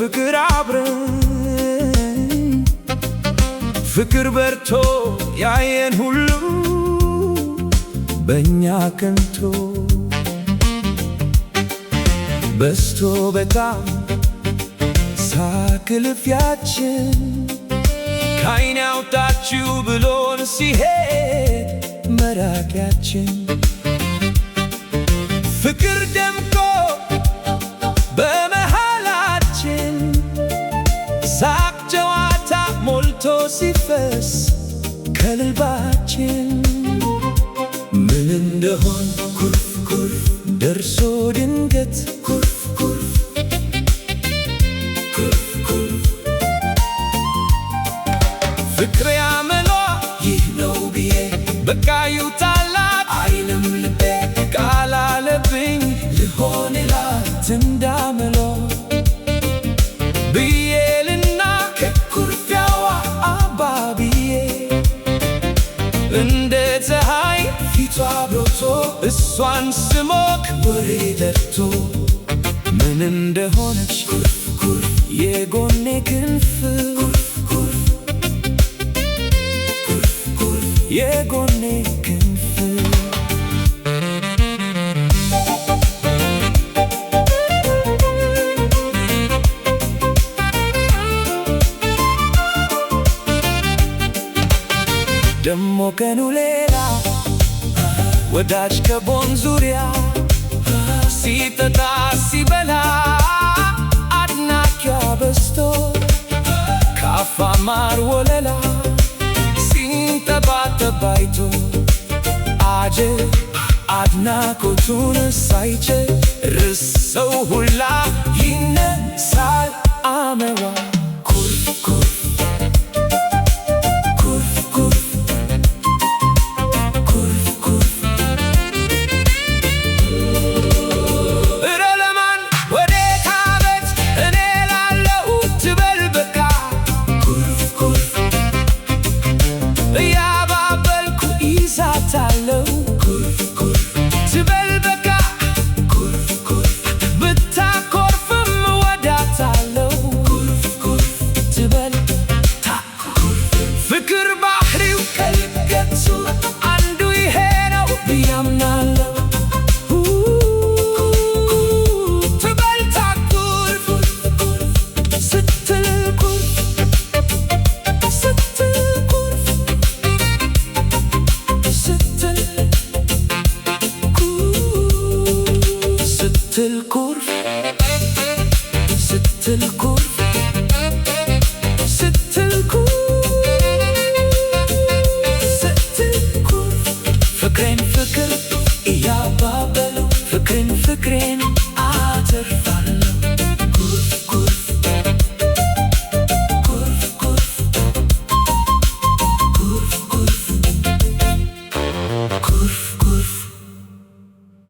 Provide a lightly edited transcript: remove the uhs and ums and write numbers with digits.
በፍቅር አብረን ፍቅር በርቶ ያየን ሁሉ በእኛ ከንቶ በስቶ በጣም ሳክልፊያችን ከዓይን ያውጣችሁ ብሎን ሲሄድ መራቂያችን ፍቅር ደምቆ በመሃላችን ሳቅ ጨዋታ ሞልቶ ሲፈስ ከልባችን ምን እንደሆን ኩርፍ ኩርፍ ደርሶ ድንገት ኩርፍ ኩርፍ ኩርፍ ኩርፍ ፍቅር ያመሏ ይህ ነው ብዬ በቃ ይውጣላት አይልም ልቤ ቃል አለብኝ ልሆንላት እንዳመሏ ብዬልና ከኩርፊያዋ አባብዬ እንደ ፀሐይ ፊቷ አብሮቶ እሷን ስሞክ ወሬ ደርቶ ምን እንደሆነች ኩርፍ ኩርፍ የጎኔ ክንፍ ኩርፍ ኩርፍ ኩርፍ ኩርፍ የጎኔ ክንፍ ደሞ ቀኑ ሌላ ወዳጅ ከቦን ዙሪያ ሲጠጣ ሲበላ አድናቂያ በዝቶ ካፋ ማር ወለላ ሲንጠባጠብ አይቶ አጀብ አድናቆቱን ሳይጨርስ ሰው ሁላ ይነሳል አመዋ ኩርፍ ኩርፍ ፍቅር ባህሪው ከልገቱ አንዱ ይሄ ነው ብያምናለው ትበልታ ኩርፍ ስትል ኩርፍ ስትል ኩርፍ ስትል ኩርፍ ስትል ኩርፍ ስትል ኩርፍ